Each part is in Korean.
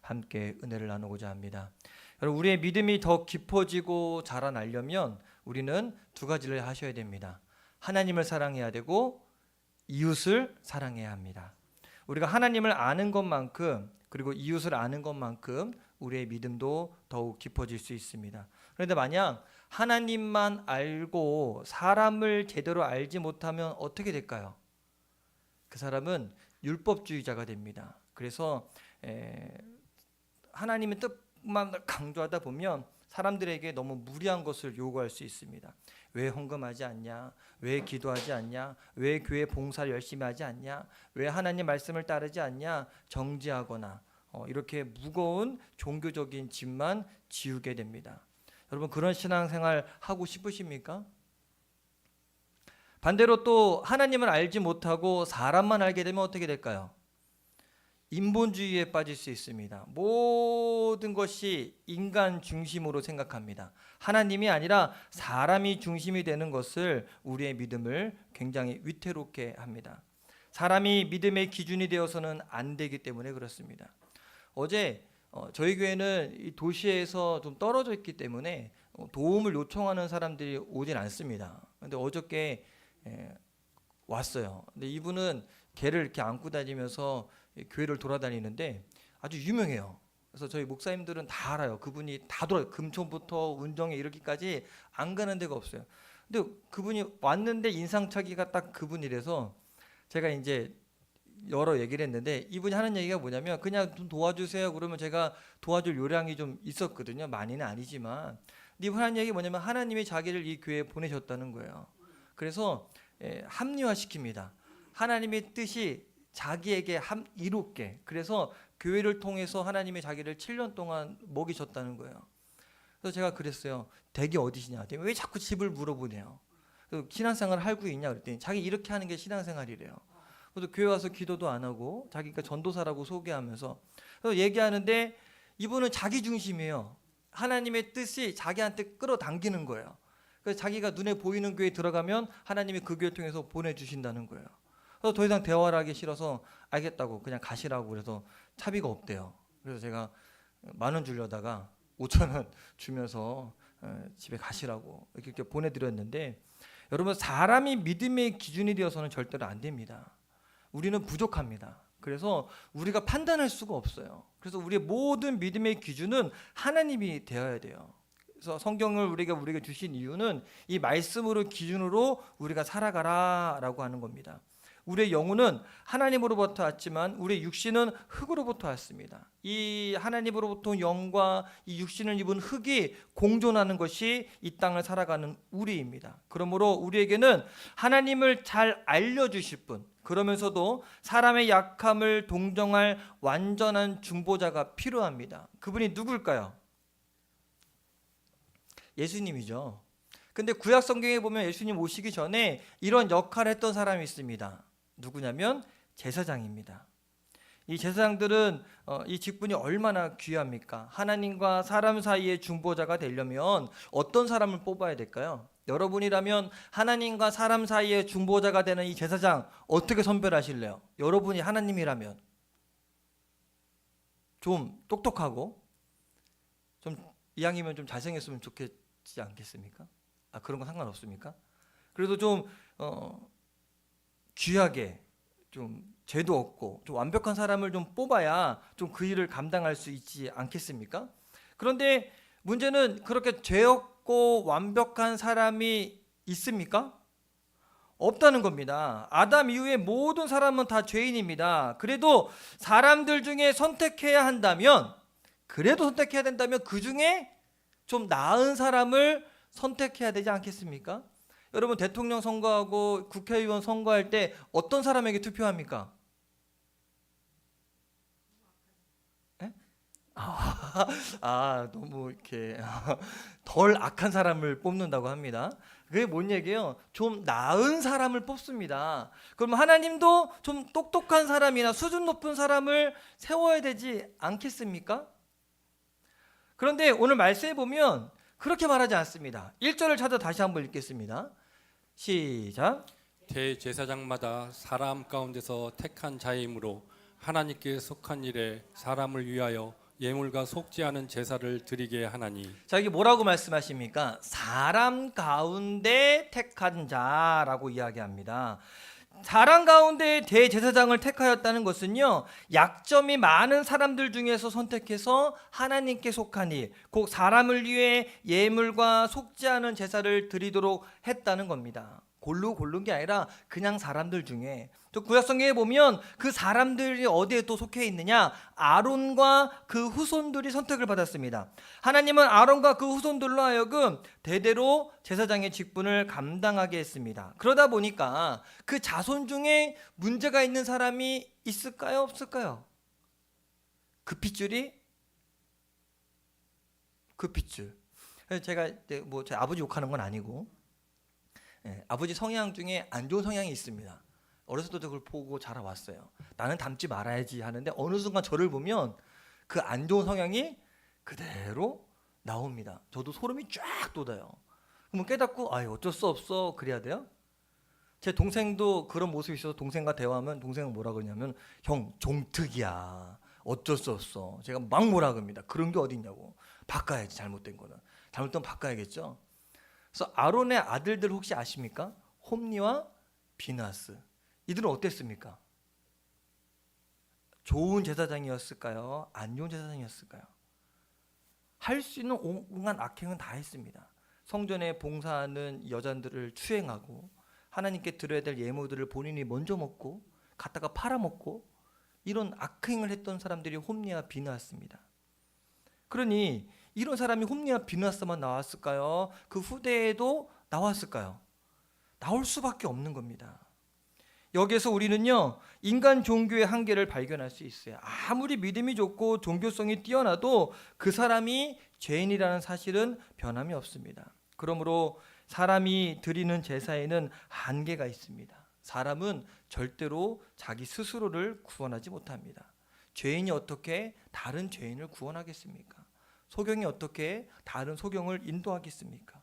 함께 은혜를 나누고자 합니다. 여러분, 우리의 믿음이 더 깊어지고 자라나려면 우리는 두 가지를 하셔야 됩니다. 하나님을 사랑해야 되고 이웃을 사랑해야 합니다. 우리가 하나님을 아는 것만큼 그리고 이웃을 아는 것만큼 우리의 믿음도 더욱 깊어질 수 있습니다. 그런데 만약 하나님만 알고 사람을 제대로 알지 못하면 어떻게 될까요? 그 사람은 율법주의자가 됩니다. 그래서 하나님의 뜻만 강조하다 보면 사람들에게 너무 무리한 것을 요구할 수 있습니다. 왜 헌금하지 않냐? 왜 기도하지 않냐? 왜 교회 봉사를 열심히 하지 않냐? 왜 하나님 말씀을 따르지 않냐? 정지하거나 이렇게 무거운 종교적인 짐만 지우게 됩니다. 여러분, 그런 신앙생활 하고 싶으십니까? 반대로 또 하나님을 알지 못하고 사람만 알게 되면 어떻게 될까요? 인본주의에 빠질 수 있습니다. 모든 것이 인간 중심으로 생각합니다. 하나님이 아니라 사람이 중심이 되는 것을 우리의 믿음을 굉장히 위태롭게 합니다. 사람이 믿음의 기준이 되어서는 안 되기 때문에 그렇습니다. 어제 저희 교회는 이 도시에서 좀 떨어져 있기 때문에 도움을 요청하는 사람들이 오진 않습니다. 그런데 어저께 왔어요. 근데 이분은 개를 이렇게 안고 다니면서 교회를 돌아다니는데 아주 유명해요. 그래서 저희 목사님들은 다 알아요. 그분이 다 돌아요. 금천부터 운정에 이르기까지 안 가는 데가 없어요. 근데 그분이 왔는데 인상착의가 딱 그분이라서 제가 이제 여러 얘기를 했는데 이분이 하는 얘기가 뭐냐면 그냥 좀 도와주세요. 그러면 제가 도와줄 요량이 좀 있었거든요. 많이는 아니지만. 근데 이분 하는 얘기 뭐냐면 하나님이 자기를 이 교회에 보내셨다는 거예요. 그래서 합리화시킵니다. 하나님의 뜻이 자기에게 이롭게. 그래서 교회를 통해서 하나님이 자기를 7년 동안 먹이셨다는 거예요. 그래서 제가 그랬어요. 댁이 어디시냐? 왜 자꾸 집을 물어보네요. 신앙생활을 하고 있냐? 그랬더니 자기 이렇게 하는 게 신앙생활이래요. 그래서 교회 와서 기도도 안 하고 자기가 전도사라고 소개하면서 그래서 얘기하는데 이분은 자기 중심이에요. 하나님의 뜻이 자기한테 끌어당기는 거예요. 그래서 자기가 눈에 보이는 교회에 들어가면 하나님이 그 교회 통해서 보내주신다는 거예요. 그래서 더 이상 대화를 하기 싫어서 알겠다고 그냥 가시라고 그래서 차비가 없대요. 그래서 제가 10,000원 주려다가 5,000원 주면서 집에 가시라고 이렇게 보내드렸는데 여러분, 사람이 믿음의 기준이 되어서는 절대로 안 됩니다. 우리는 부족합니다. 그래서 우리가 판단할 수가 없어요. 그래서 우리의 모든 믿음의 기준은 하나님이 되어야 돼요. 그래서 성경을 우리에게 주신 이유는 이 말씀으로 기준으로 우리가 살아가라라고 하는 겁니다. 우리의 영혼은 하나님으로부터 왔지만 우리의 육신은 흙으로부터 왔습니다. 이 하나님으로부터 영과 이 육신을 입은 흙이 공존하는 것이 이 땅을 살아가는 우리입니다. 그러므로 우리에게는 하나님을 잘 알려주실 분, 그러면서도 사람의 약함을 동정할 완전한 중보자가 필요합니다. 그분이 누굴까요? 예수님이죠. 근데 구약 성경에 보면 예수님 오시기 전에 이런 역할을 했던 사람이 있습니다. 누구냐면 제사장입니다. 이 제사장들은 이 직분이 얼마나 귀합니까? 하나님과 사람 사이의 중보자가 되려면 어떤 사람을 뽑아야 될까요? 여러분이라면 하나님과 사람 사이의 중보자가 되는 이 제사장 어떻게 선별하실래요? 여러분이 하나님이라면 좀 똑똑하고 좀 이왕이면 좀 잘생겼으면 좋겠지 않겠습니까? 그런 건 상관없습니까? 그래도 좀 귀하게 좀 죄도 없고 좀 완벽한 사람을 좀 뽑아야 좀 그 일을 감당할 수 있지 않겠습니까? 그런데 문제는 그렇게 죄 없고 완벽한 사람이 있습니까? 없다는 겁니다. 아담 이후에 모든 사람은 다 죄인입니다. 그래도 사람들 중에 선택해야 한다면 그 중에 좀 나은 사람을 선택해야 되지 않겠습니까? 여러분, 대통령 선거하고 국회의원 선거할 때 어떤 사람에게 투표합니까? 네? 너무 이렇게 덜 악한 사람을 뽑는다고 합니다. 그게 뭔 얘기예요? 좀 나은 사람을 뽑습니다. 그럼 하나님도 좀 똑똑한 사람이나 수준 높은 사람을 세워야 되지 않겠습니까? 그런데 오늘 말씀해 보면 그렇게 말하지 않습니다. 1절을 찾아 다시 한번 읽겠습니다. 시작. 대제사장마다 사람 가운데서 택한 자이므로 하나님께 속한 일에 사람을 위하여 예물과 속지 않은 제사를 드리게 하나니 자, 이게 뭐라고 말씀하십니까? 사람 가운데 택한 자라고 이야기합니다. 사람 가운데 대제사장을 택하였다는 것은요, 약점이 많은 사람들 중에서 선택해서 하나님께 속한 일, 곧 사람을 위해 예물과 속지 않은 제사를 드리도록 했다는 겁니다. 골로 고른 게 아니라 그냥 사람들 중에. 또 구약성경에 보면 그 사람들이 어디에 또 속해 있느냐? 아론과 그 후손들이 선택을 받았습니다. 하나님은 아론과 그 후손들로 하여금 대대로 제사장의 직분을 감당하게 했습니다. 그러다 보니까 그 자손 중에 문제가 있는 사람이 있을까요? 없을까요? 그 핏줄이? 그 핏줄. 제가 뭐 제 아버지 욕하는 건 아니고, 아버지 성향 중에 안 좋은 성향이 있습니다. 어렸을 때도 그걸 보고 자라왔어요. 나는 닮지 말아야지 하는데 어느 순간 저를 보면 그 안 좋은 성향이 그대로 나옵니다. 저도 소름이 쫙 돋아요. 그러면 깨닫고 어쩔 수 없어 그래야 돼요. 제 동생도 그런 모습이 있어서 동생과 대화하면 동생은 뭐라 그러냐면 형 종특이야. 어쩔 수 없어. 제가 막 뭐라 그럽니다. 그런 게 어디 있냐고. 바꿔야지 잘못된 거는. 잘못되면 바꿔야겠죠. 그래서 아론의 아들들 혹시 아십니까? 홈니와 비나스. 이들은 어땠습니까? 좋은 제사장이었을까요? 안 좋은 제사장이었을까요? 할 수 있는 온갖 악행은 다 했습니다. 성전에 봉사하는 여잔들을 추행하고 하나님께 드려야 될 예물들을 본인이 먼저 먹고 갖다가 팔아먹고 이런 악행을 했던 사람들이 홈니와 비나스입니다. 그러니 이런 사람이 홈니와 비나스만 나왔을까요? 그 후대에도 나왔을까요? 나올 수밖에 없는 겁니다. 여기에서 우리는요, 인간 종교의 한계를 발견할 수 있어요. 아무리 믿음이 좋고 종교성이 뛰어나도 그 사람이 죄인이라는 사실은 변함이 없습니다. 그러므로 사람이 드리는 제사에는 한계가 있습니다. 사람은 절대로 자기 스스로를 구원하지 못합니다. 죄인이 어떻게 다른 죄인을 구원하겠습니까? 소경이 어떻게 다른 소경을 인도하겠습니까?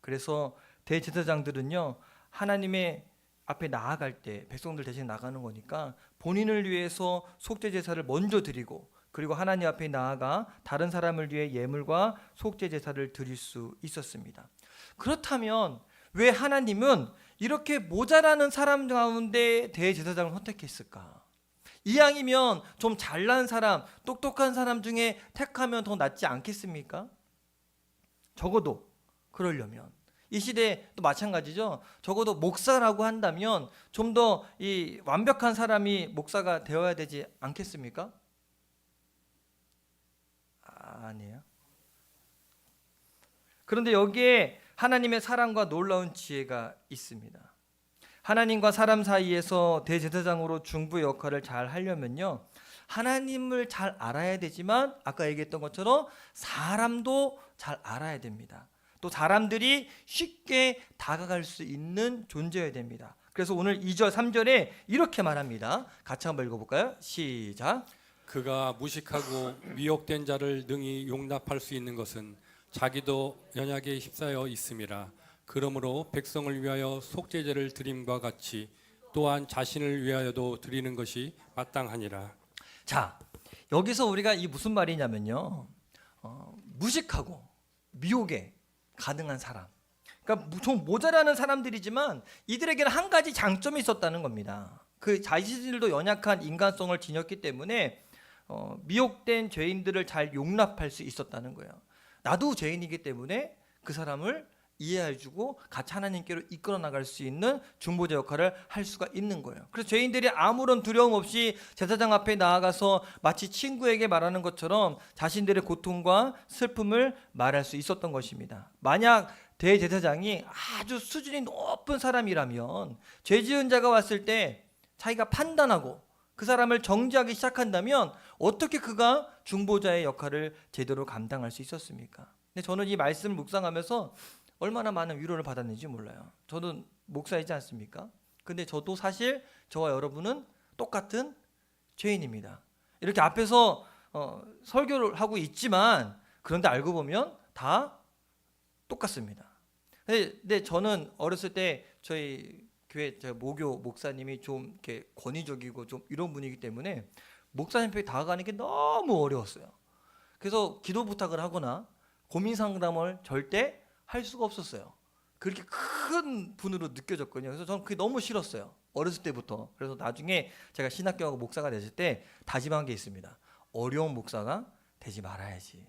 그래서 대제사장들은요, 하나님의 앞에 나아갈 때 백성들 대신 나가는 거니까 본인을 위해서 속죄 제사를 먼저 드리고 그리고 하나님 앞에 나아가 다른 사람을 위해 예물과 속죄 제사를 드릴 수 있었습니다. 그렇다면 왜 하나님은 이렇게 모자라는 사람 가운데 대제사장을 선택했을까? 이왕이면 좀 잘난 사람, 똑똑한 사람 중에 택하면 더 낫지 않겠습니까? 적어도 그러려면 이 시대에 또 마찬가지죠. 적어도 목사라고 한다면 좀 더 이 완벽한 사람이 목사가 되어야 되지 않겠습니까? 아니에요. 그런데 여기에 하나님의 사랑과 놀라운 지혜가 있습니다. 하나님과 사람 사이에서 대제사장으로 중보의 역할을 잘 하려면요, 하나님을 잘 알아야 되지만 아까 얘기했던 것처럼 사람도 잘 알아야 됩니다. 또 사람들이 쉽게 다가갈 수 있는 존재여야 됩니다. 그래서 오늘 2절 3절에 이렇게 말합니다. 같이 한번 읽어볼까요? 시작. 그가 무식하고 미혹된 자를 능히 용납할 수 있는 것은 자기도 연약에 휩싸여 있음이라. 그러므로 백성을 위하여 속죄제를 드림과 같이 또한 자신을 위하여도 드리는 것이 마땅하니라. 자, 여기서 우리가 이 무슨 말이냐면요, 무식하고 미혹에 가능한 사람, 그러니까 좀 모자라는 사람들이지만 이들에게는 한 가지 장점이 있었다는 겁니다. 그 자신들도 연약한 인간성을 지녔기 때문에 미혹된 죄인들을 잘 용납할 수 있었다는 거예요. 나도 죄인이기 때문에 그 사람을 이해해주고 같이 하나님께로 이끌어 나갈 수 있는 중보자 역할을 할 수가 있는 거예요. 그래서 죄인들이 아무런 두려움 없이 제사장 앞에 나아가서 마치 친구에게 말하는 것처럼 자신들의 고통과 슬픔을 말할 수 있었던 것입니다. 만약 대제사장이 아주 수준이 높은 사람이라면 죄 지은 자가 왔을 때 자기가 판단하고 그 사람을 정죄하기 시작한다면 어떻게 그가 중보자의 역할을 제대로 감당할 수 있었습니까? 근데 저는 이 말씀을 묵상하면서 얼마나 많은 위로를 받았는지 몰라요. 저는 목사이지 않습니까? 근데 저도 사실 저와 여러분은 똑같은 죄인입니다. 이렇게 앞에서 설교를 하고 있지만 그런데 알고 보면 다 똑같습니다. 근데 저는 어렸을 때 저희 교회 모교 목사님이 좀 이렇게 권위적이고 좀 이런 분이기 때문에 목사님께 다가가는 게 너무 어려웠어요. 그래서 기도 부탁을 하거나 고민 상담을 절대 할 수가 없었어요. 그렇게 큰 분으로 느껴졌거든요. 그래서 저는 그게 너무 싫었어요. 어렸을 때부터. 그래서 나중에 제가 신학교하고 목사가 됐을 때 다짐한 게 있습니다. 어려운 목사가 되지 말아야지.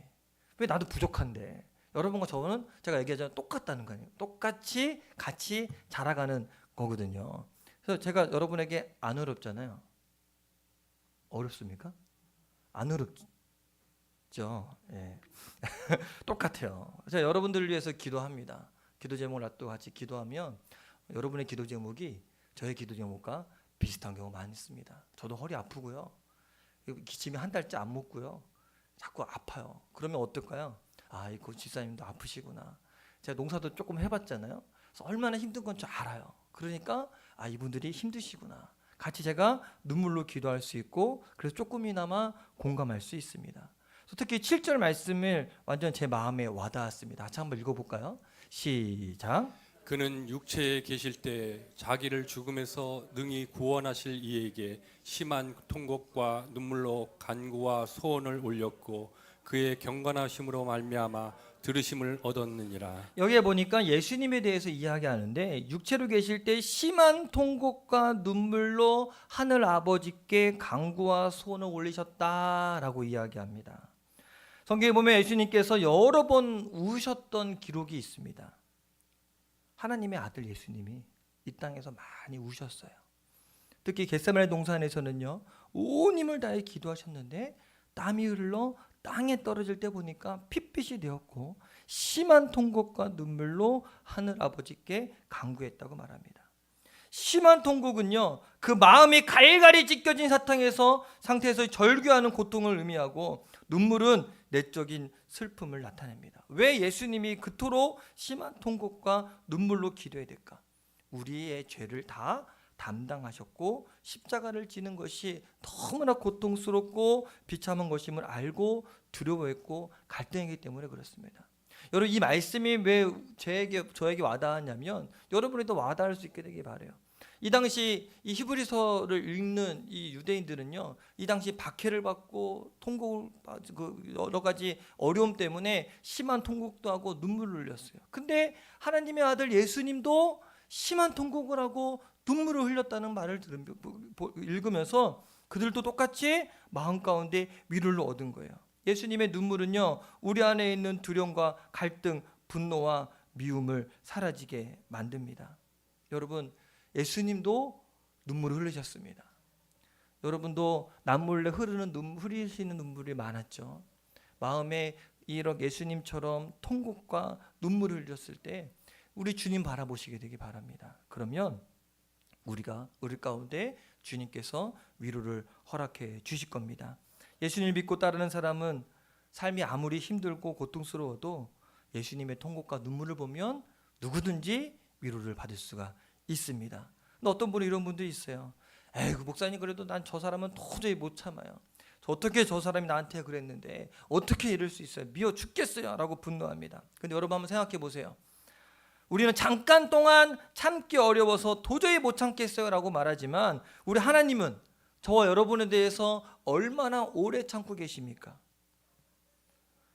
왜 나도 부족한데. 여러분과 저는 제가 얘기하자면 똑같다는 거예요. 똑같이 같이 자라가는 거거든요. 그래서 제가 여러분에게 안 어렵잖아요. 어렵습니까? 안 어렵죠. 예. 똑같아요. 제가 여러분들을 위해서 기도합니다. 기도 제목을 놔두고 같이 기도하면 여러분의 기도 제목이 저의 기도 제목과 비슷한 경우 많이 있습니다. 저도 허리 아프고요. 기침이 한 달째 안 먹고요. 자꾸 아파요. 그러면 어떨까요? 아, 이거 집사님도 아프시구나. 제가 농사도 조금 해봤잖아요. 그래서 얼마나 힘든 건 줄 알아요. 그러니까 아, 이분들이 힘드시구나. 같이 제가 눈물로 기도할 수 있고 그래서 조금이나마 공감할 수 있습니다. 특히 7절 말씀을 완전 제 마음에 와닿았습니다. 같이 한번 읽어볼까요? 시작. 그는 육체에 계실 때 자기를 죽음에서 능히 구원하실 이에게 심한 통곡과 눈물로 간구와 소원을 올렸고 그의 경건하심으로 말미암아 들으심을 얻었느니라. 여기에 보니까 예수님에 대해서 이야기하는데 육체로 계실 때 심한 통곡과 눈물로 하늘 아버지께 간구와 소원을 올리셨다라고 이야기합니다. 성경에 보면 예수님께서 여러 번 우셨던 기록이 있습니다. 하나님의 아들 예수님이 이 땅에서 많이 우셨어요. 특히 겟세마네 동산에서는요, 온 힘을 다해 기도하셨는데 땀이 흘러 땅에 떨어질 때 보니까 핏빛이 되었고 심한 통곡과 눈물로 하늘 아버지께 간구했다고 말합니다. 심한 통곡은요, 그 마음이 갈갈이 찢겨진 상태에서 절규하는 고통을 의미하고, 눈물은 내적인 슬픔을 나타냅니다. 왜 예수님이 그토록 심한 통곡과 눈물로 기도해야 될까? 우리의 죄를 다 담당하셨고 십자가를 지는 것이 너무나 고통스럽고 비참한 것임을 알고 두려워했고 갈등했기 때문에 그렇습니다. 여러분, 이 말씀이 왜 저에게 와닿았냐면 여러분에도 와닿을 수 있게 되길 바라요. 이 당시 이 히브리서를 읽는 이 유대인들은요, 이 당시 박해를 받고 통곡을 여러 가지 어려움 때문에 심한 통곡도 하고 눈물을 흘렸어요. 근데 하나님의 아들 예수님도 심한 통곡을 하고 눈물을 흘렸다는 말을 읽으면서 그들도 똑같이 마음 가운데 위로를 얻은 거예요. 예수님의 눈물은요, 우리 안에 있는 두려움과 갈등, 분노와 미움을 사라지게 만듭니다. 여러분, 예수님도 눈물을 흘리셨습니다. 여러분도 남몰래 흘리시는 눈물이 많았죠. 마음에 이런 예수님처럼 통곡과 눈물을 흘렸을 때 우리 주님 바라보시게 되기 바랍니다. 그러면 우리 가운데 주님께서 위로를 허락해 주실 겁니다. 예수님을 믿고 따르는 사람은 삶이 아무리 힘들고 고통스러워도 예수님의 통곡과 눈물을 보면 누구든지 위로를 받을 수가 있습니다. 근데 어떤 분은 이런 분도 있어요. 에이구, 목사님, 그래도 난 저 사람은 도저히 못 참아요. 어떻게 저 사람이 나한테 그랬는데 어떻게 이럴 수 있어요? 미워 죽겠어요 라고 분노합니다. 근데 여러분 한번 생각해 보세요. 우리는 잠깐 동안 참기 어려워서 도저히 못 참겠어요 라고 말하지만 우리 하나님은 저와 여러분에 대해서 얼마나 오래 참고 계십니까?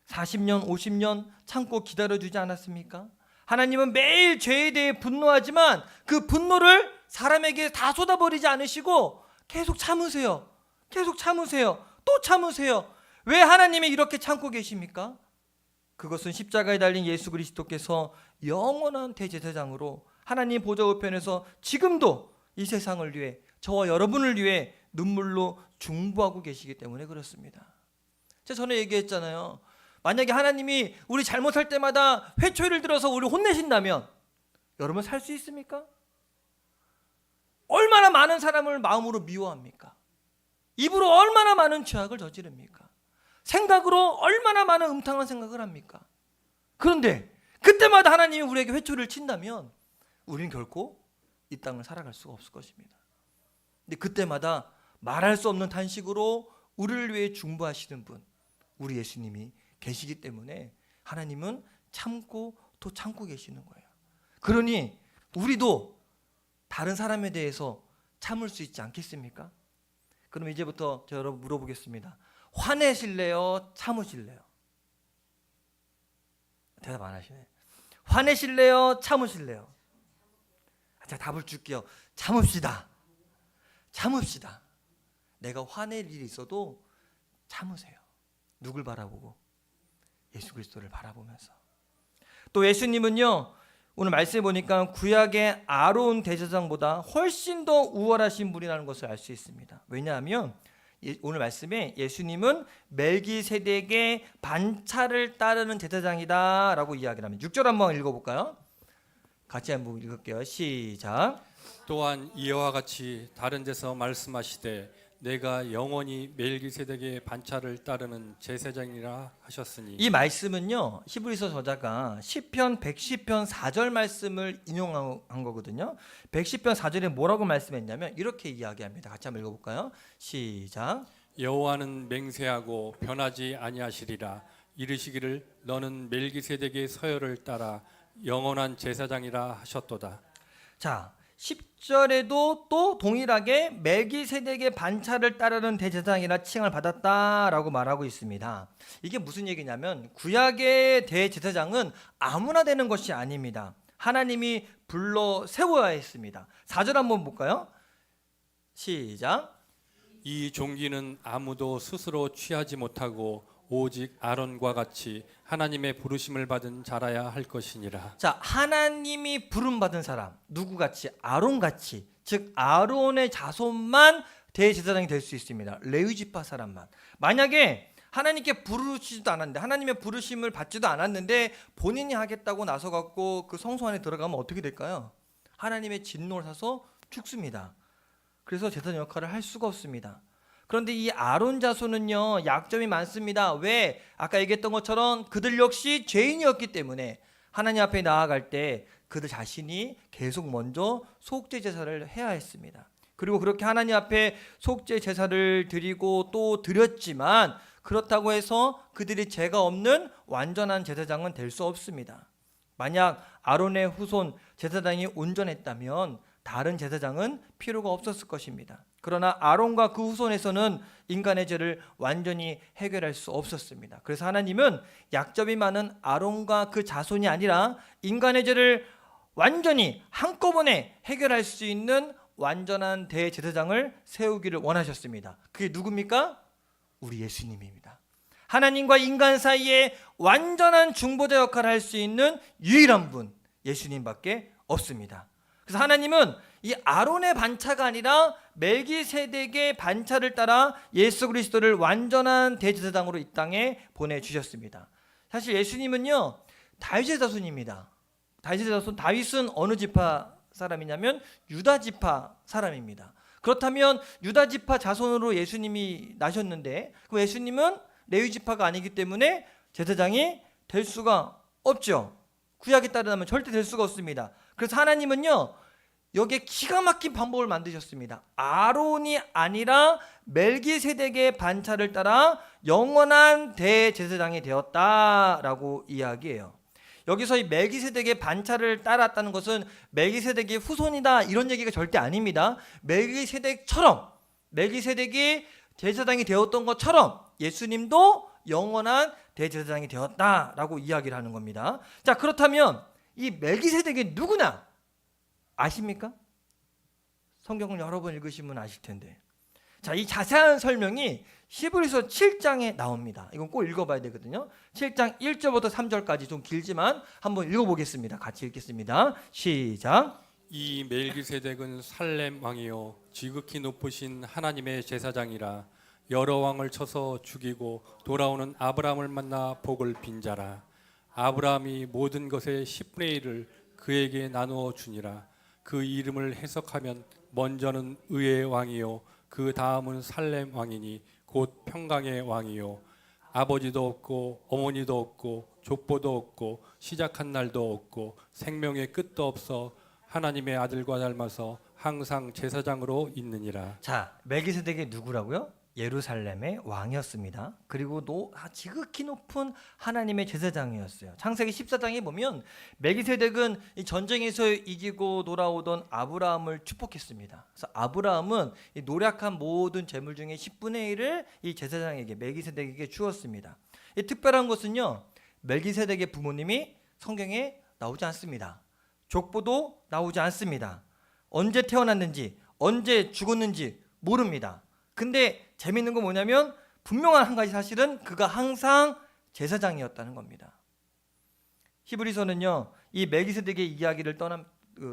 40년, 50년 참고 기다려주지 않았습니까? 하나님은 매일 죄에 대해 분노하지만 그 분노를 사람에게 다 쏟아버리지 않으시고 계속 참으세요. 계속 참으세요. 또 참으세요. 왜 하나님이 이렇게 참고 계십니까? 그것은 십자가에 달린 예수 그리스도께서 영원한 대제사장으로 하나님 보좌 우편에서 지금도 이 세상을 위해, 저와 여러분을 위해 눈물로 중보하고 계시기 때문에 그렇습니다. 제가 전에 얘기했잖아요. 만약에 하나님이 우리 잘못할 때마다 회초리를 들어서 우리 혼내신다면 여러분 살 수 있습니까? 얼마나 많은 사람을 마음으로 미워합니까? 입으로 얼마나 많은 죄악을 저지릅니까? 생각으로 얼마나 많은 음탕한 생각을 합니까? 그런데 그때마다 하나님이 우리에게 회초리를 친다면 우리는 결코 이 땅을 살아갈 수가 없을 것입니다. 근데 그때마다 말할 수 없는 탄식으로 우리를 위해 중보하시는 분, 우리 예수님이 계시기 때문에 하나님은 참고 또 참고 계시는 거예요. 그러니 우리도 다른 사람에 대해서 참을 수 있지 않겠습니까? 그럼 이제부터 저 여러분 물어보겠습니다. 화내실래요? 참으실래요? 대답 안 하시네. 화내실래요? 참으실래요? 제가 답을 줄게요. 참읍시다. 참읍시다. 내가 화낼 일이 있어도 참으세요. 누굴 바라보고? 예수 그리스도를 바라보면서. 또 예수님은요, 오늘 말씀해 보니까 구약의 아론 대제사장보다 훨씬 더 우월하신 분이라는 것을 알 수 있습니다. 왜냐하면 오늘 말씀에 예수님은 멜기세덱의 반차를 따르는 제사장이다라고 이야기를 합니다. 6절 한번 읽어볼까요? 같이 한번 읽을게요. 시작. 또한 이와 같이 다른 데서 말씀하시되 내가 영원히 멜기세덱의 반차를 따르는 제사장이라 하셨으니. 이 말씀은요, 히브리서 저자가 시편 110편 4절 말씀을 인용한 거거든요. 110편 4절에 뭐라고 말씀했냐면 이렇게 이야기합니다. 같이 한번 읽어볼까요? 시작. 여호와는 맹세하고 변하지 아니하시리라. 이르시기를 너는 멜기세덱의 서열을 따라 영원한 제사장이라 하셨도다. 자, 10절에도 또 동일하게 멜기세덱의 반차를 따르는 대제사장이라 칭을 받았다라고 말하고 있습니다. 이게 무슨 얘기냐면 구약의 대제사장은 아무나 되는 것이 아닙니다. 하나님이 불러 세워야 했습니다. 4절 한번 볼까요? 시작. 이 종기는 아무도 스스로 취하지 못하고 오직 아론과 같이 하나님의 부르심을 받은 자라야 할 것이니라. 자, 하나님이 부름 받은 사람 누구같이? 아론같이, 즉 아론의 자손만 대제사장이 될 수 있습니다. 레위 지파 사람만. 만약에 하나님께 부르시지도 않았는데, 하나님의 부르심을 받지도 않았는데 본인이 하겠다고 나서 갖고 그 성소 안에 들어가면 어떻게 될까요? 하나님의 진노를 사서 죽습니다. 그래서 제사장 역할을 할 수가 없습니다. 그런데 이 아론 자손은요, 약점이 많습니다. 왜? 아까 얘기했던 것처럼 그들 역시 죄인이었기 때문에 하나님 앞에 나아갈 때 그들 자신이 계속 먼저 속죄 제사를 해야 했습니다. 그리고 그렇게 하나님 앞에 속죄 제사를 드리고 또 드렸지만 그렇다고 해서 그들이 죄가 없는 완전한 제사장은 될 수 없습니다. 만약 아론의 후손 제사장이 온전했다면 다른 제사장은 필요가 없었을 것입니다. 그러나 아론과 그 후손에서는 인간의 죄를 완전히 해결할 수 없었습니다. 그래서 하나님은 약점이 많은 아론과 그 자손이 아니라 인간의 죄를 완전히 한꺼번에 해결할 수 있는 완전한 대제사장을 세우기를 원하셨습니다. 그게 누굽니까? 우리 예수님입니다. 하나님과 인간 사이에 완전한 중보자 역할을 할 수 있는 유일한 분, 예수님밖에 없습니다. 그래서 하나님은 이 아론의 반차가 아니라 멜기세덱의 반차를 따라 예수 그리스도를 완전한 대제사장으로 이 땅에 보내주셨습니다. 사실 예수님은요, 다윗의 자손입니다. 다윗의 자손, 다윗은 어느 지파 사람이냐면 유다 지파 사람입니다. 그렇다면 유다 지파 자손으로 예수님이 나셨는데 그 예수님은 레위 지파가 아니기 때문에 제사장이 될 수가 없죠. 구약에 따르면 절대 될 수가 없습니다. 그래서 하나님은요, 여기에 기가 막힌 방법을 만드셨습니다. 아론이 아니라 멜기세덱의 반차를 따라 영원한 대제사장이 되었다라고 이야기해요. 여기서 이 멜기세덱의 반차를 따랐다는 것은 멜기세덱의 후손이다 이런 얘기가 절대 아닙니다. 멜기세덱처럼, 멜기세덱이 제사장이 되었던 것처럼 예수님도 영원한 대제사장이 되었다라고 이야기를 하는 겁니다. 자, 그렇다면 이 멜기세덱이 누구나 아십니까? 성경을 여러 번 읽으시면 아실 텐데. 자, 이 자세한 설명이 히브리서 7장에 나옵니다. 이건 꼭 읽어봐야 되거든요. 7장 1절부터 3절까지 좀 길지만 한번 읽어보겠습니다. 같이 읽겠습니다. 시작. 이 멜기세덱은 살렘 왕이요 지극히 높으신 하나님의 제사장이라. 여러 왕을 쳐서 죽이고 돌아오는 아브라함을 만나 복을 빈 자라. 아브라함이 모든 것의 10분의 1을 그에게 나누어 주니라. 그 이름을 해석하면 먼저는 의의 왕이요 그 다음은 살렘 왕이니 곧 평강의 왕이요 아버지도 없고 어머니도 없고 족보도 없고 시작한 날도 없고 생명의 끝도 없어 하나님의 아들과 닮아서 항상 제사장으로 있느니라. 자, 멜기세덱이 누구라고요? 예루살렘의 왕이었습니다. 그리고 지극히 높은 하나님의 제사장이었어요. 창세기 14장에 보면 멜기세덱은 이 전쟁에서 이기고 돌아오던 아브라함을 축복했습니다. 그래서 아브라함은 이 노력한 모든 재물 중에 10분의 1을 이 제사장에게 멜기세덱에게 주었습니다. 이 특별한 것은요, 멜기세덱의 부모님이 성경에 나오지 않습니다. 족보도 나오지 않습니다. 언제 태어났는지 언제 죽었는지 모릅니다. 근데 재밌는 건 뭐냐면 분명한 한 가지 사실은 그가 항상 제사장이었다는 겁니다. 히브리서는요, 이 멜기세덱의 이야기를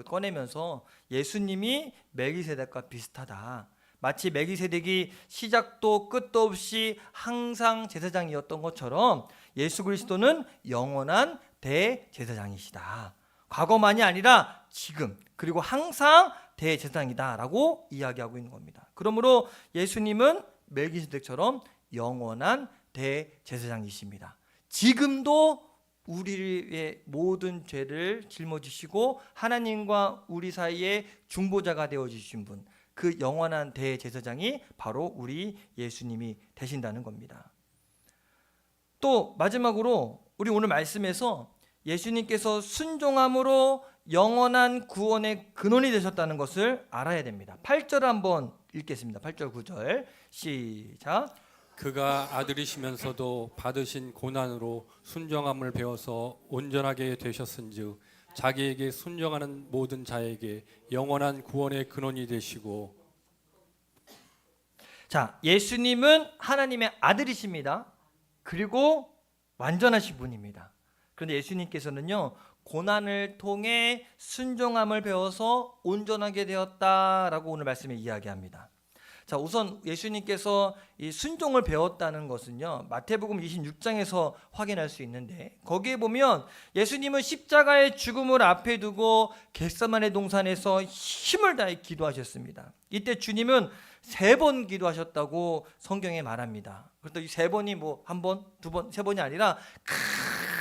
꺼내면서 예수님이 멜기세덱과 비슷하다. 마치 멜기세덱이 시작도 끝도 없이 항상 제사장이었던 것처럼 예수 그리스도는 영원한 대제사장이시다. 과거만이 아니라 지금 그리고 항상 대제사장이다라고 이야기하고 있는 겁니다. 그러므로 예수님은 멜기세덱처럼 영원한 대제사장이십니다. 지금도 우리의 모든 죄를 짊어지시고 하나님과 우리 사이에 중보자가 되어주신 분, 그 영원한 대제사장이 바로 우리 예수님이 되신다는 겁니다. 또 마지막으로 우리 오늘 말씀에서 예수님께서 순종함으로 영원한 구원의 근원이 되셨다는 것을 알아야 됩니다. 8절 한번 읽겠습니다. 8절 9절 시작. 그가 아들이시면서도 받으신 고난으로 순종함을 배워서 온전하게 되셨은즉 자기에게 순종하는 모든 자에게 영원한 구원의 근원이 되시고. 자, 예수님은 하나님의 아들이십니다. 그리고 완전하신 분입니다. 그런데 예수님께서는요, 고난을 통해 순종함을 배워서 온전하게 되었다라고 오늘 말씀에 이야기합니다. 자, 우선 예수님께서 이 순종을 배웠다는 것은요, 마태복음 26장에서 확인할 수 있는데, 거기에 보면 예수님은 십자가의 죽음을 앞에 두고 겟세마네 동산에서 힘을 다해 기도하셨습니다. 이때 주님은 3번 기도하셨다고 성경에 말합니다. 그런데 이 3번이 뭐 한 번, 두 번, 3번이 아니라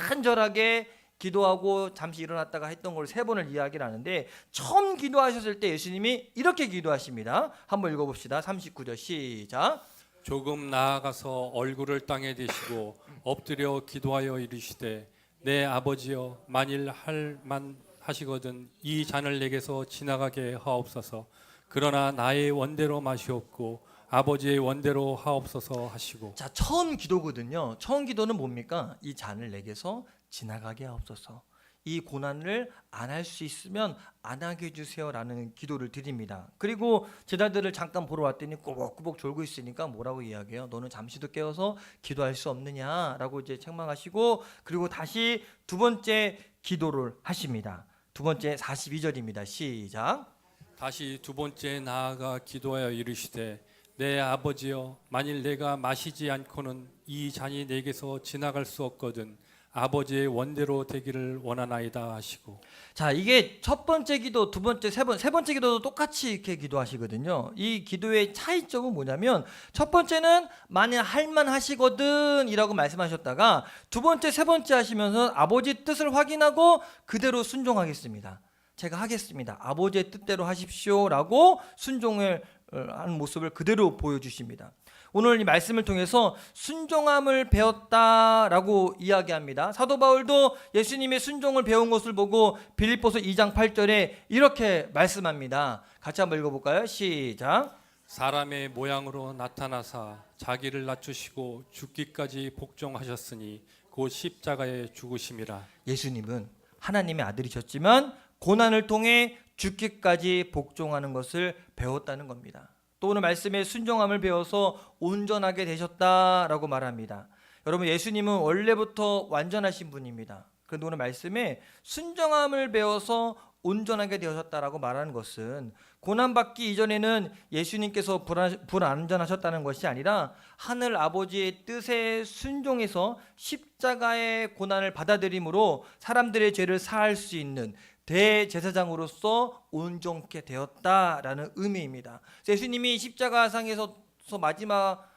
간절하게 기도하고 잠시 일어났다가 했던 걸 3번을 이야기를 하는데, 처음 기도하셨을 때 예수님이 이렇게 기도하십니다. 한번 읽어봅시다. 39절 시작. 조금 나아가서 얼굴을 땅에 대시고 엎드려 기도하여 이르시되 내 아버지여, 만일 할만 하시거든 이 잔을 내게서 지나가게 하옵소서. 그러나 나의 원대로 마시옵고 아버지의 원대로 하옵소서 하시고. 자, 처음 기도거든요. 처음 기도는 뭡니까? 이 잔을 내게서 지나가게 하옵소서. 이 고난을 안 할 수 있으면 안 하게 해주세요라는 기도를 드립니다. 그리고 제자들을 잠깐 보러 왔더니 꾸벅꾸벅 졸고 있으니까 뭐라고 이야기해요? 너는 잠시도 깨어서 기도할 수 없느냐라고 이제 책망하시고, 그리고 다시 두 번째 기도를 하십니다. 두 번째 42절입니다. 시작. 다시 두 번째 나아가 기도하여 이르시되 내 아버지여, 만일 내가 마시지 않고는 이 잔이 내게서 지나갈 수 없거든 아버지의 원대로 되기를 원하나이다 하시고. 자, 이게 첫 번째 기도, 두 번째, 세 번째 기도도 똑같이 이렇게 기도하시거든요. 이 기도의 차이점은 뭐냐면, 첫 번째는 만일 할만하시거든 이라고 말씀하셨다가 두 번째, 세 번째 하시면서 아버지 뜻을 확인하고 그대로 순종하겠습니다. 제가 하겠습니다. 아버지의 뜻대로 하십시오라고 순종을 하는 모습을 그대로 보여주십니다. 오늘 이 말씀을 통해서 순종함을 배웠다라고 이야기합니다. 사도 바울도 예수님의 순종을 배운 것을 보고 빌립보서 2장 8절에 이렇게 말씀합니다. 같이 한번 읽어볼까요? 시작. 사람의 모양으로 나타나사 자기를 낮추시고 죽기까지 복종하셨으니 곧 십자가에 죽으심이라. 예수님은 하나님의 아들이셨지만 고난을 통해 죽기까지 복종하는 것을 배웠다는 겁니다. 또 오늘 말씀에 순종함을 배워서 온전하게 되셨다라고 말합니다. 여러분, 예수님은 원래부터 완전하신 분입니다. 그런데 오늘 말씀에 순종함을 배워서 온전하게 되셨다라고 말하는 것은 고난받기 이전에는 예수님께서 불완전하셨다는 것이 아니라 하늘 아버지의 뜻에 순종해서 십자가의 고난을 받아들임으로 사람들의 죄를 사할 수 있는 대제사장으로서 온전케 되었다라는 의미입니다. 예수님이 십자가상에서 마지막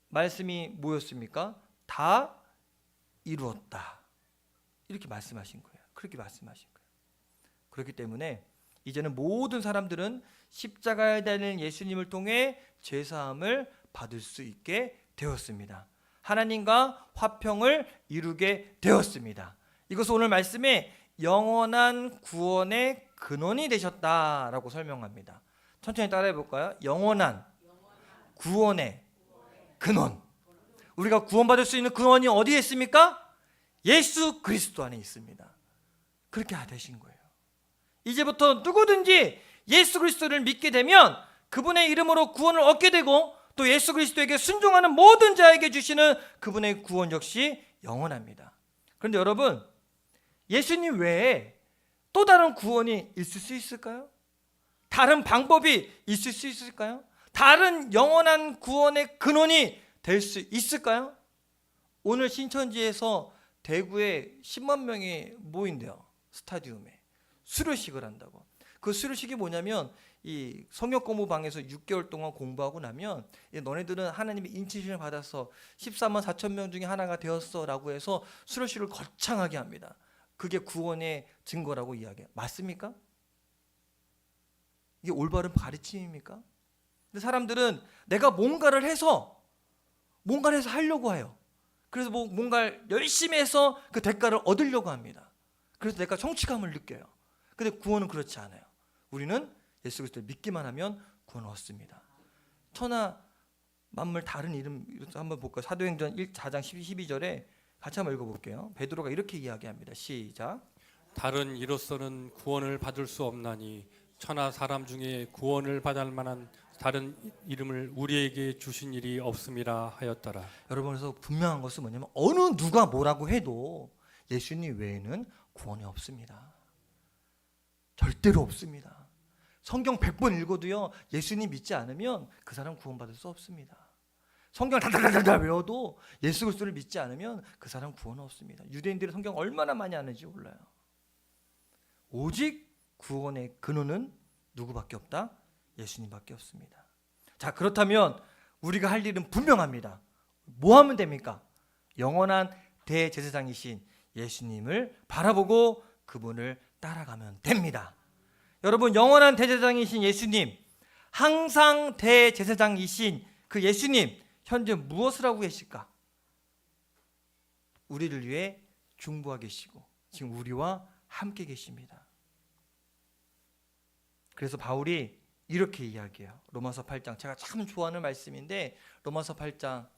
말씀이 뭐였습니까? 다 이루었다. 이렇게 말씀하신 거예요. 그렇게 말씀하신 거예요. 그렇기 때문에 이제는 모든 사람들은 십자가에 달린 예수님을 통해 죄사함을 받을 수 있게 되었습니다. 하나님과 화평을 이루게 되었습니다. 이것은 오늘 말씀에 영원한 구원의 근원이 되셨다라고 설명합니다. 천천히 따라해 볼까요? 영원한 구원의 근원. 우리가 구원받을 수 있는 근원이 어디에 있습니까? 예수 그리스도 안에 있습니다. 그렇게 되신 거예요. 이제부터 누구든지 예수 그리스도를 믿게 되면 그분의 이름으로 구원을 얻게 되고 또 예수 그리스도에게 순종하는 모든 자에게 주시는 그분의 구원 역시 영원합니다. 그런데 여러분, 예수님 외에 또 다른 구원이 있을 수 있을까요? 다른 방법이 있을 수 있을까요? 다른 영원한 구원의 근원이 될 수 있을까요? 오늘 신천지에서 대구에 10만 명이 모인대요. 스타디움에 수료식을 한다고. 그 수료식이 뭐냐면 이 성역 공부방에서 6개월 동안 공부하고 나면 너네들은 하나님의 인치심을 받아서 14만 4천 명 중에 하나가 되었어 라고 해서 수료식을 거창하게 합니다. 그게 구원의 증거라고 이야기해요. 맞습니까? 이게 올바른 가르침입니까? 근데 사람들은 내가 뭔가를 해서 하려고 해요. 그래서 뭔가를 열심히 해서 그 대가를 얻으려고 합니다. 그래서 내가 성취감을 느껴요. 근데 구원은 그렇지 않아요. 우리는 예수 그리스도를 믿기만 하면 구원을 얻습니다. 천하 만물 다른 이름 한번 볼까요? 사도행전 4장 12절에 같이 한번 읽어볼게요. 베드로가 이렇게 이야기합니다. 시작. 다른 이로서는 구원을 받을 수 없나니 천하 사람 중에 구원을 받을 만한 다른 이름을 우리에게 주신 일이 없음이라 하였더라. 여러분, 그래서 분명한 것은 뭐냐면 어느 누가 뭐라고 해도 예수님 외에는 구원이 없습니다. 절대로 없습니다. 성경 100번 읽어도요, 예수님 믿지 않으면 그 사람 구원받을 수 없습니다. 성경을 다다다다 외워도 예수 그리스도를 믿지 않으면 그 사람 구원은 없습니다. 유대인들이 성경 얼마나 많이 아는지 몰라요. 오직 구원의 근원은 누구밖에 없다? 예수님밖에 없습니다. 자, 그렇다면 우리가 할 일은 분명합니다. 뭐 하면 됩니까? 영원한 대제사장이신 예수님을 바라보고 그분을 따라가면 됩니다. 여러분, 영원한 대제사장이신 예수님, 항상 대제사장이신 그 예수님, 현재 무엇을 하고 계실까? 우리를 위해 중보하고 계시고 지금 우리와 함께 계십니다. 그래서 바울이 이렇게 이야기해요. 로마서 8장, 제가 참 좋아하는 말씀인데 로마서 8장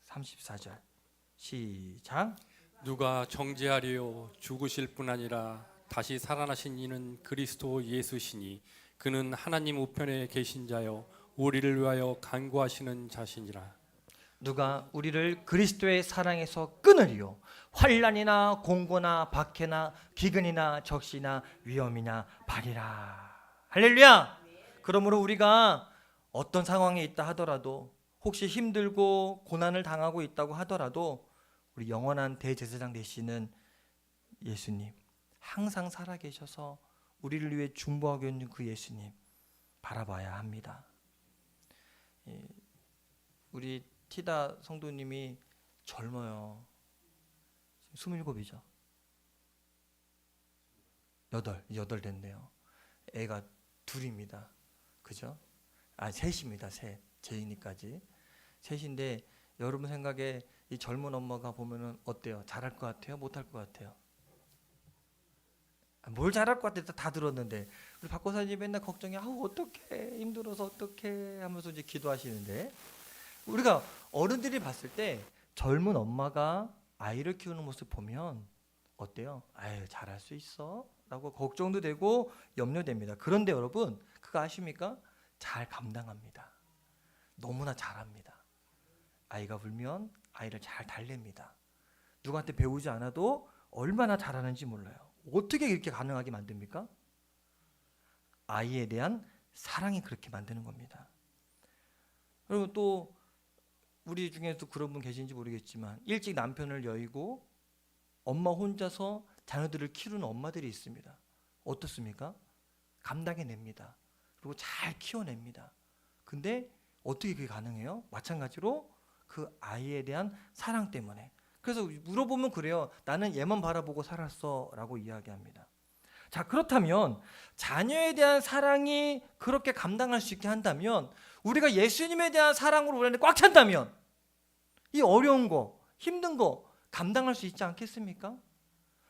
34절 시작. 누가 정죄하리요 죽으실 뿐 아니라 다시 살아나신 이는 그리스도 예수시니 그는 하나님 우편에 계신 자요 우리를 위하여 간구하시는 자시니라. 누가 우리를 그리스도의 사랑에서 끊으리요 환난이나 공고나 박해나 기근이나 적시나 위험이나 발이라. 할렐루야. 그러므로 우리가 어떤 상황에 있다 하더라도 혹시 힘들고 고난을 당하고 있다고 하더라도 우리 영원한 대제사장 되시는 예수님, 항상 살아계셔서 우리를 위해 중보하고 있는 그 예수님 바라봐야 합니다. 우리 티다 성도님이 젊어요. 27이죠. 8 됐네요. 애가 둘입니다. 그죠? 셋입니다. 셋. 제인이까지. 셋인데 여러분 생각에 이 젊은 엄마가 보면은 어때요? 잘할 것 같아요? 못할 것 같아요? 뭘 잘할 것 같아? 다 들었는데 우리 박고사님 맨날 걱정해. 아우 어떡해 힘들어서 어떡해 하면서 이제 기도하시는데 우리가 어른들이 봤을 때 젊은 엄마가 아이를 키우는 모습 보면 어때요? 아유 잘할 수 있어 라고 걱정도 되고 염려됩니다. 그런데 여러분 그거 아십니까? 잘 감당합니다. 너무나 잘합니다. 아이가 울면 아이를 잘 달랩니다. 누구한테 배우지 않아도 얼마나 잘하는지 몰라요. 어떻게 이렇게 가능하게 만듭니까? 아이에 대한 사랑이 그렇게 만드는 겁니다. 여러분 또 우리 중에도 그런 분 계신지 모르겠지만 일찍 남편을 여의고 엄마 혼자서 자녀들을 키우는 엄마들이 있습니다. 어떻습니까? 감당해냅니다. 그리고 잘 키워냅니다. 근데 어떻게 그게 가능해요? 마찬가지로 그 아이에 대한 사랑 때문에. 그래서 물어보면 그래요. 나는 얘만 바라보고 살았어 라고 이야기합니다. 자, 그렇다면 자녀에 대한 사랑이 그렇게 감당할 수 있게 한다면, 우리가 예수님에 대한 사랑으로 우리 안에 꽉 찬다면 이 어려운 거, 힘든 거 감당할 수 있지 않겠습니까?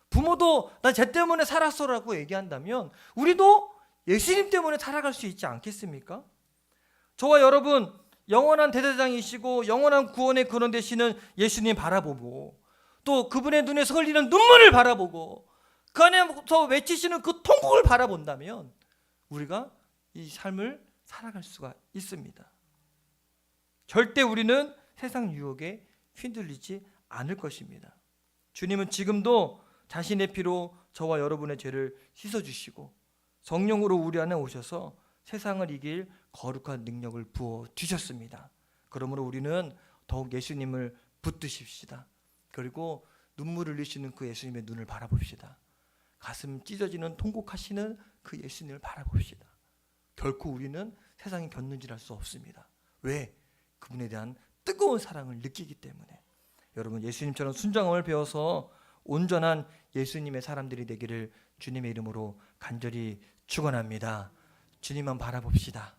부모도 나 쟤 때문에 살았어라고 얘기한다면 우리도 예수님 때문에 살아갈 수 있지 않겠습니까? 저와 여러분, 영원한 대제사장이시고 영원한 구원의 근원 되시는 예수님 바라보고, 또 그분의 눈에서 흘리는 눈물을 바라보고, 그 안에서 외치시는 그 통곡을 바라본다면 우리가 이 삶을 살아갈 수가 있습니다. 절대 우리는 세상 유혹에 휘둘리지 않을 것입니다. 주님은 지금도 자신의 피로 저와 여러분의 죄를 씻어주시고 성령으로 우리 안에 오셔서 세상을 이길 거룩한 능력을 부어 주셨습니다. 그러므로 우리는 더욱 예수님을 붙드십시다. 그리고 눈물을 흘리시는 그 예수님의 눈을 바라봅시다. 가슴 찢어지는 통곡하시는 그 예수님을 바라봅시다. 결코 우리는 세상에 견눈질할 수 없습니다. 왜? 그분에 대한 뜨거운 사랑을 느끼기 때문에. 여러분, 예수님처럼 순종함을 배워서 온전한 예수님의 사람들이 되기를 주님의 이름으로 간절히 축원합니다. 주님만 바라봅시다.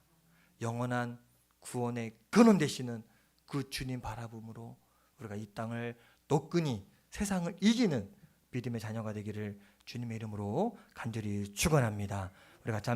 영원한 구원의 근원 되시는 그 주님 바라봄으로 우리가 이 땅을 노끈히 세상을 이기는 믿음의 자녀가 되기를 주님의 이름으로 간절히 축원합니다. 우리 같이